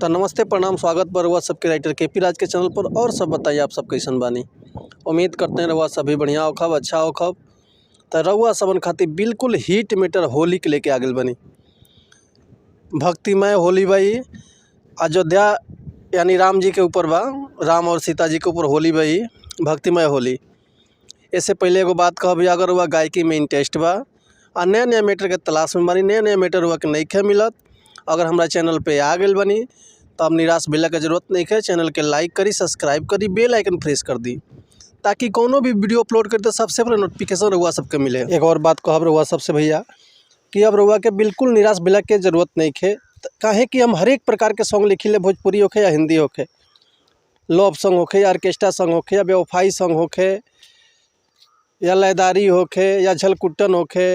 तो नमस्ते प्रणाम, स्वागत बा रउआ सबके राइटर केपी राज के चैनल पर। और सब बताइए आप सब कैसन बानी। उम्मीद करते हैं रउआ सभी बढ़िया होखब, अच्छा होखब। तो रउआ सबन खातिर बिल्कुल हिट मीटर होली के लेके आ गइल बनी। भक्तिमय होली बा। ई अयोध्या यानी राम जी के ऊपर बा, राम और सीता जी के ऊपर होली बा। ई भक्तिमय होली। इससे पहले एगो बात कहब, अगर वह गायकी में इंटरेस्ट बा आ नया नया मैटर के तलाश में बानी, नया नया मैटर हुआ के नइखे मिलत, अगर हमारा चैनल पे आ गइल बनी तो अब निराश भेला के जरूरत नहीं है। चैनल के लाइक करी, सब्सक्राइब करी, बेल आइकन प्रेस कर दी, ताकि कोनो भी वीडियो अपलोड करी तो सबसे पहले नोटिफिकेशन रउआ सबके मिले। एक और बात कहब रउआ सबसे भैया कि अब रउआ के बिल्कुल निराश भेला के जरूरत नहीं है। काहे कि हम हर एक प्रकार के सॉन्ग लिखिले, भोजपुरी होखे या हिंदी होखे, लव सॉन्ग होखे या ऑर्केस्ट्रा सॉन्ग होखे या बेवफाई सॉन्ग होखे या लयदारी होखे या झलकुट्टन होखे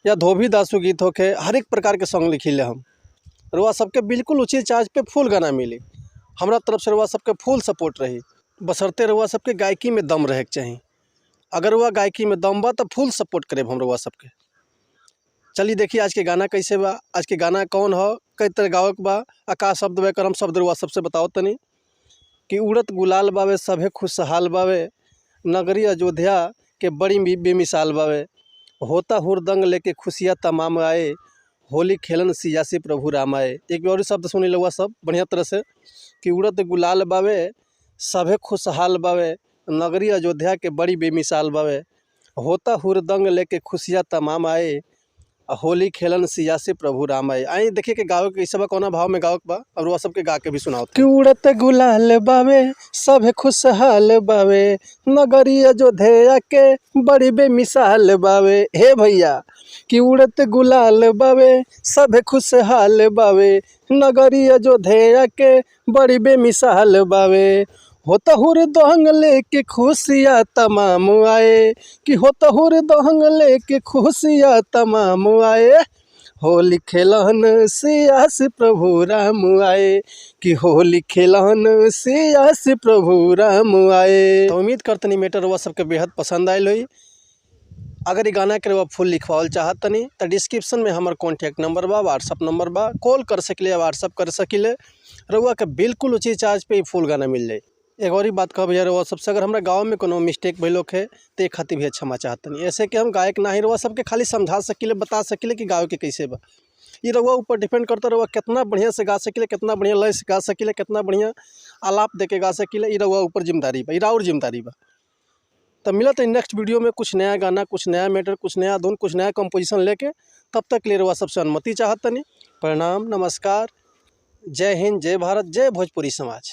या धोबी दासू गीत होखे, हर एक प्रकार के सॉन्ग लिखिले हम। रउआ सबके बिल्कुल उचित चार्ज पे फुल गाना मिली। हमरा तरफ से रउआ सबके फुल सपोर्ट रही, बशर्ते रउआ सबके गायकी में दम रहे के चाहिए। अगर रउआ गायकी में दम बा तो फुल सपोर्ट करे हम रउआ सबके। चलिए देखिए आज के गाना कैसे बा। आज के गाना कौन हो, कई तरह गावक बा, का शब्द बा, करम शब्द रउआ सबसे बताओ तनी। कि उड़त गुलाल बावे सभे खुशहाल बावे, नगरी अयोध्या के बड़ी बेमिसाल बावे, होता हुरदंग लेके खुशियाँ तमाम आए, होली खेलन सियासी प्रभु राम आए। एक भी और शब्द सुनी लुआ सब बढ़िया तरह से। कि उड़त गुलाल बावे सभे खुशहाल बावे, नगरी अयोध्या के बड़ी बेमिसाल बावे, होता हुरदंग लेके खुशियाँ तमाम आए, होली खेलन सियासी प्रभु राम आए। आई देखिए कि गावे के सब कौना भाव में गावक बा, और वह सबके गा के भी सुनाओ। कि उड़त गुलाल बावे सभे खुशहाल बावे, नगरी अयोध्या के बड़ी बेमिसाल बावे। हे भैया कि उड़त गुलाल बावे सभे खुशहाल बावे, नगरी अयोध्या के बड़ी बेमिसाल बावे, होता हुरदंग लेके खुशियाँ तमाम आए। कि होता हुरदंग लेके खुशियाँ तमाम आए, होली खेलन सियासी प्रभु राम आए। कि होली खेलन सियासी प्रभु राम आए। तो उम्मीद करतनी मैटर वह सबके बेहद पसंद आयल हुई। अगर ये गाना के फुल लिखवाल चाहत तनी तो डिस्क्रिप्शन में हमार कॉन्टैक्ट नंबर बा, व्हाट्सअप नंबर बा, कॉल कर सकिले, व्हाट्सअप कर सकिले। रउआ के बिल्कुल उचित चार्ज पे फुल गाना मिल जाए। एक और ही बात कह भैया रउआ सबसे, अगर हमारा गाँव में कोनो मिस्टेक भइल होखे तो एक खातिर भी क्षमा चाहतनी। ऐसे कि हम गायक ना ही, रउआ सबके खाली समझा सकिले, बता सकिले कि गावे के कैसे बा। ये रउआ ऊपर डिपेंड करता, रउआ कितना बढ़िया से गा सकिले, कितना बढ़िया लय से गा सकिले, कितना बढ़िया आलाप दे के गा सकिले, ये रउआ ऊपर जिम्मेदारी बा, ये और जिम्मेदारी बा। तब मिलत है नेक्स्ट वीडियो में कुछ नया गाना, कुछ नया मैटर, कुछ नया धुन, कुछ नया कंपोजिशन लेके। तब तक ले रउआ सबसे अनुमति चाहत तनी। प्रणाम, नमस्कार, जय हिंद, जय भारत, जय भोजपुरी समाज।